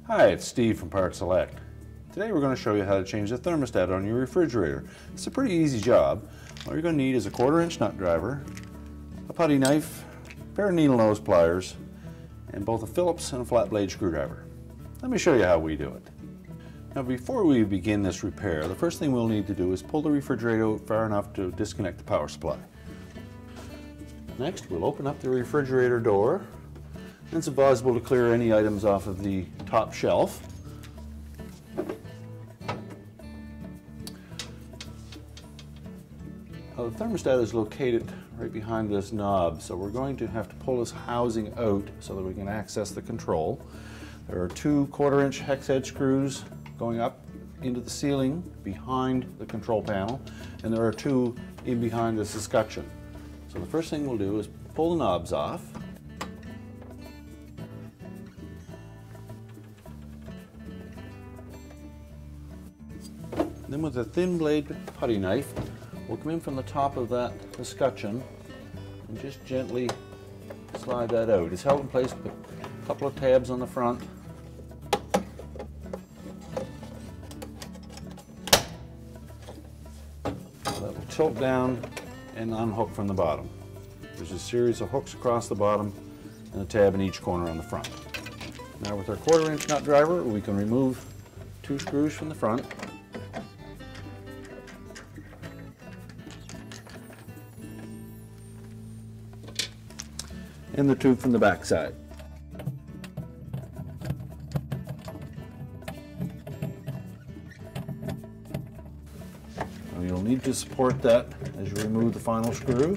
Hi, it's Steve from PartSelect. Today we're going to show you how to change the thermostat on your refrigerator. It's a pretty easy job. All you're going to need is a 1/4-inch nut driver, a putty knife, a pair of needle nose pliers, and both a Phillips and a flat blade screwdriver. Let me show you how we do it. Now before we begin this repair, the first thing we'll need to do is pull the refrigerator out far enough to disconnect the power supply. Next, we'll open up the refrigerator door. It's advisable to clear any items off of the top shelf. Now, the thermostat is located right behind this knob, so we're going to have to pull this housing out so that we can access the control. There are 2 1/4-inch hex head screws going up into the ceiling behind the control panel, and there are 2 in behind this escutcheon. So the first thing we'll do is pull the knobs off. Then with a thin blade putty knife, we'll come in from the top of that escutcheon and just gently slide that out. It's held in place with a couple of tabs on the front. That will tilt down and unhook from the bottom. There's a series of hooks across the bottom and a tab in each corner on the front. Now with our 1/4-inch nut driver, we can remove 2 screws from the front. And the tube from the back side. Now you'll need to support that as you remove the final screw.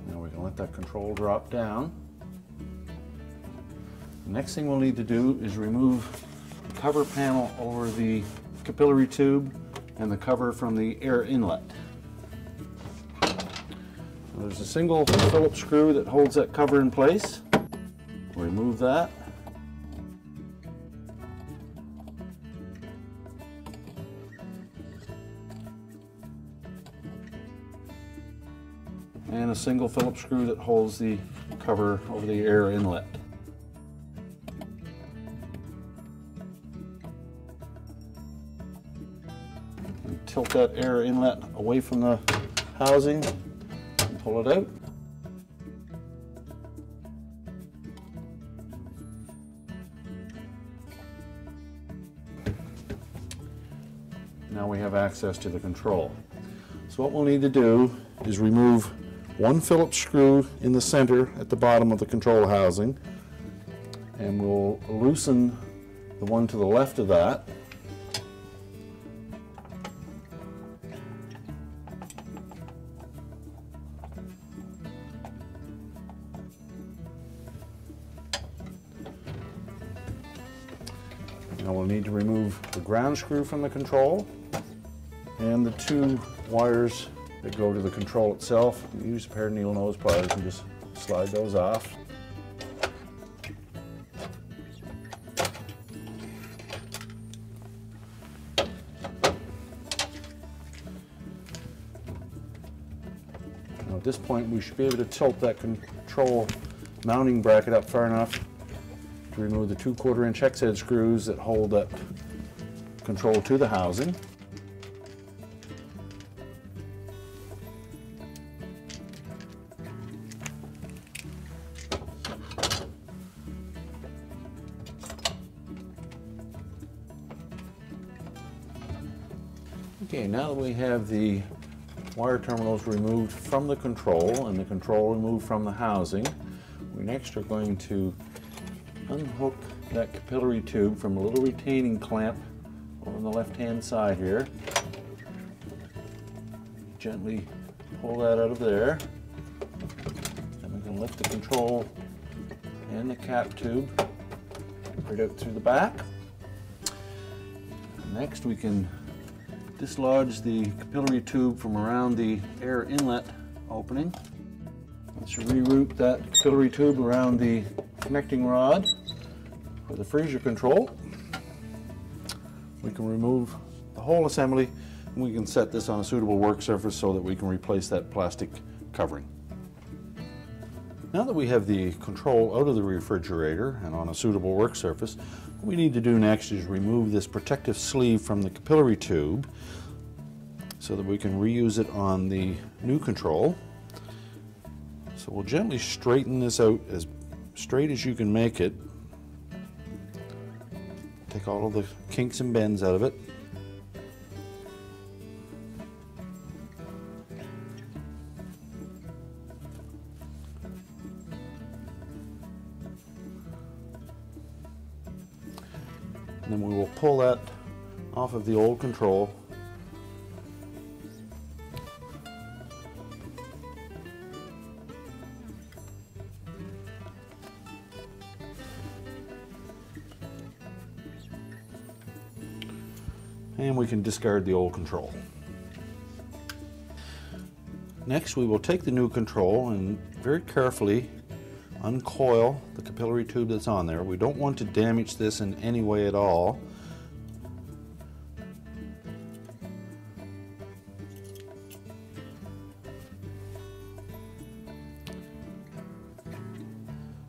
Now we can let that control drop down. The next thing we'll need to do is remove cover panel over the capillary tube and the cover from the air inlet. There's a single Phillips screw that holds that cover in place. We'll remove that. And a single Phillips screw that holds the cover over the air inlet. Tilt that air inlet away from the housing and pull it out. Now we have access to the control. So what we'll need to do is remove 1 Phillips screw in the center at the bottom of the control housing, and we'll loosen the one to the left of that. Now we'll need to remove the ground screw from the control and the 2 wires that go to the control itself. Use a pair of needle nose pliers and just slide those off. Now at this point we should be able to tilt that control mounting bracket up far enough to remove the 2 1/4-inch hex head screws that hold that control to the housing. Okay, now that we have the wire terminals removed from the control and the control removed from the housing, we next are going to unhook that capillary tube from a little retaining clamp on the left-hand side here. Gently pull that out of there. Then we can lift the control and the cap tube right out through the back. Next we can dislodge the capillary tube from around the air inlet opening. Let's reroute that capillary tube around the connecting rod for the freezer control. We can remove the whole assembly We can set this on a suitable work surface so that we can replace that plastic covering. Now that we have the control out of the refrigerator and on a suitable work surface, what we need to do next is remove this protective sleeve from the capillary tube so that we can reuse it on the new control. So we'll gently straighten this out as straight as you can make it. Take all of the kinks and bends out of it. And then we will pull that off of the old control. And we can discard the old control. Next, we will take the new control and very carefully uncoil the capillary tube that's on there. We don't want to damage this in any way at all.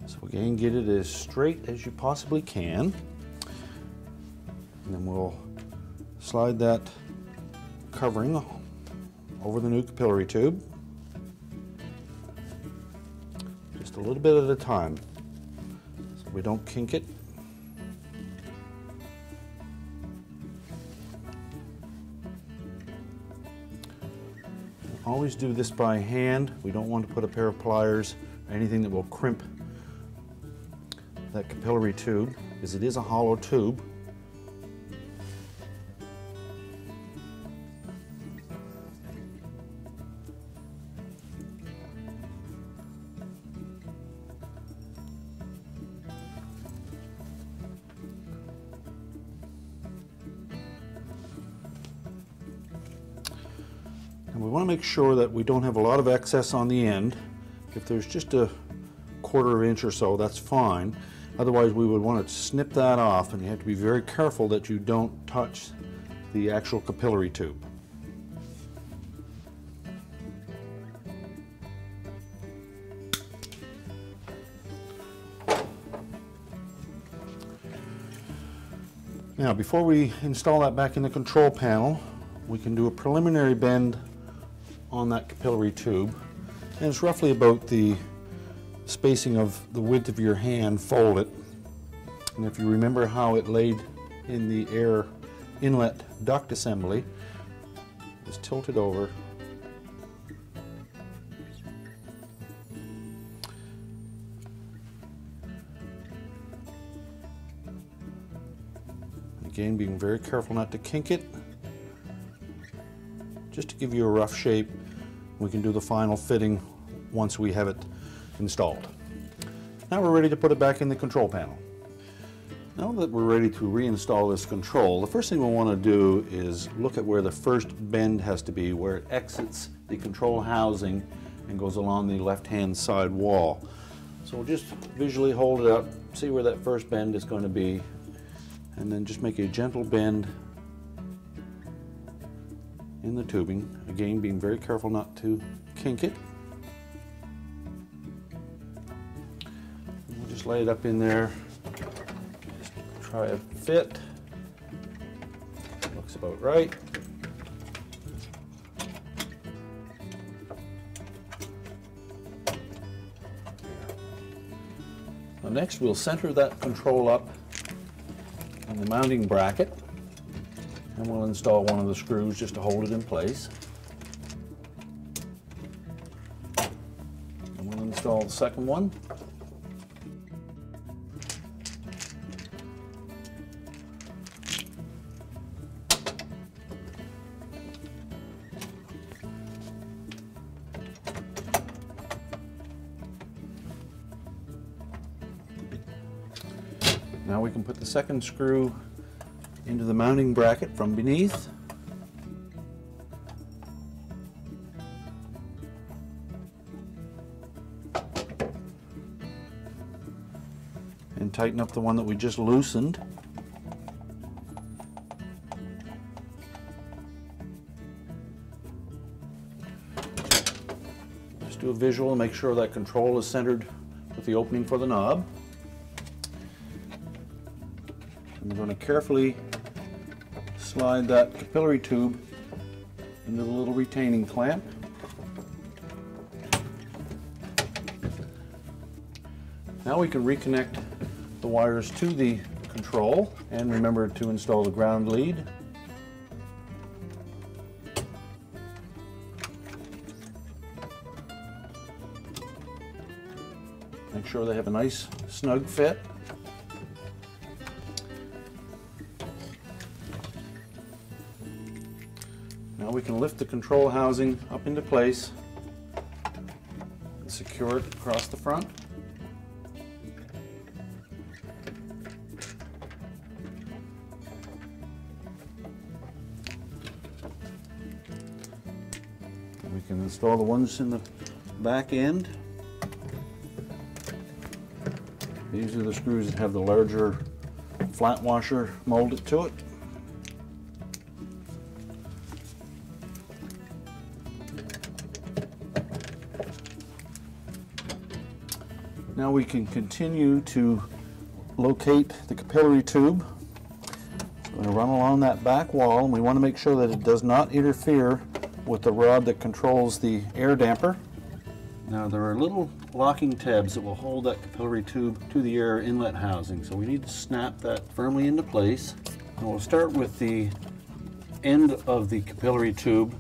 So again, get it as straight as you possibly can. And then we'll slide that covering over the new capillary tube. Just a little bit at a time so we don't kink it. Always do this by hand. We don't want to put a pair of pliers or anything that will crimp that capillary tube, because it is a hollow tube. And we want to make sure that we don't have a lot of excess on the end. If there's just a quarter of an inch or so, that's fine. Otherwise, we would want to snip that off, and you have to be very careful that you don't touch the actual capillary tube. Now, before we install that back in the control panel, we can do a preliminary bend on that capillary tube, and it's roughly about the spacing of the width of your hand. Fold it, and if you remember how it laid in the air inlet duct assembly, just tilt it over. Again, being very careful not to kink it, just to give you a rough shape. We can do the final fitting once we have it installed. Now we're ready to put it back in the control panel. Now that we're ready to reinstall this control, the first thing we'll want to do is look at where the first bend has to be, where it exits the control housing and goes along the left-hand side wall. So we'll just visually hold it up, see where that first bend is going to be, and then just make a gentle bend in the tubing, again being very careful not to kink it. And we'll just lay it up in there, just try a fit. Looks about right. Now next we'll center that control up in the mounting bracket, and we'll install one of the screws just to hold it in place. And we'll install the second one. Now we can put the second screw into the mounting bracket from beneath. And tighten up the one that we just loosened. Just do a visual and make sure that control is centered with the opening for the knob. And we're going to carefully slide that capillary tube into the little retaining clamp. Now we can reconnect the wires to the control, and remember to install the ground lead. Make sure they have a nice snug fit. Now we can lift the control housing up into place and secure it across the front. We can install the ones in the back end. These are the screws that have the larger flat washer molded to it. Now we can continue to locate the capillary tube. We're going to run along that back wall, and we want to make sure that it does not interfere with the rod that controls the air damper. Now there are little locking tabs that will hold that capillary tube to the air inlet housing, so we need to snap that firmly into place. And we'll start with the end of the capillary tube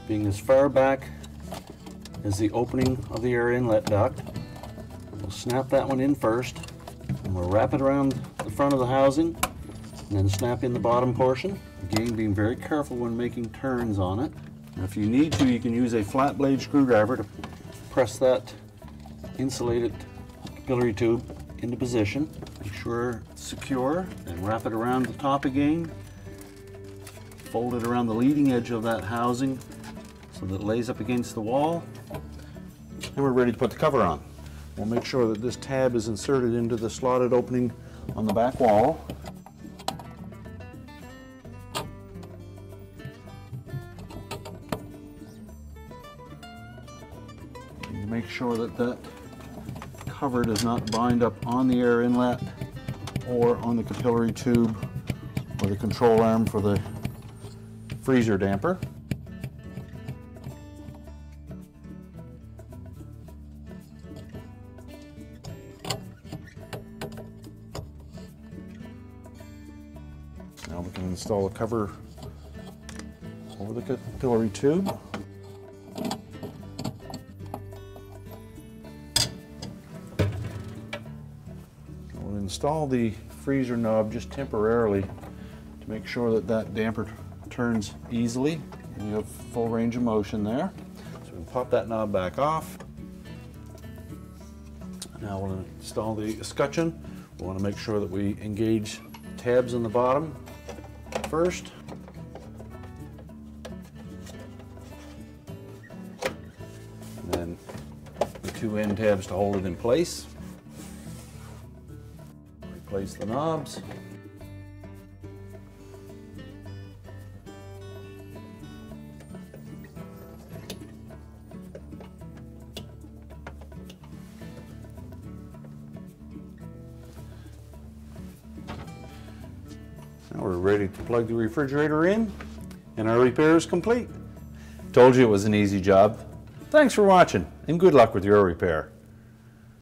being as far back as the opening of the air inlet duct. We'll snap that one in first, and we'll wrap it around the front of the housing, and then snap in the bottom portion. Again, being very careful when making turns on it. Now, if you need to, you can use a flat blade screwdriver to press that insulated capillary tube into position. Make sure it's secure, and wrap it around the top again. Fold it around the leading edge of that housing so that it lays up against the wall. And we're ready to put the cover on. We'll make sure that this tab is inserted into the slotted opening on the back wall. And make sure that that cover does not bind up on the air inlet or on the capillary tube or the control arm for the freezer damper. Now we can install a cover over the capillary tube. We'll install the freezer knob just temporarily to make sure that that damper turns easily. And you have full range of motion there. So we can pop that knob back off. Now we'll install the escutcheon. We want to make sure that we engage tabs on the bottom first. And then the two end tabs to hold it in place. Replace the knobs. Now we're ready to plug the refrigerator in, and our repair is complete. Told you it was an easy job. Thanks for watching, and good luck with your repair.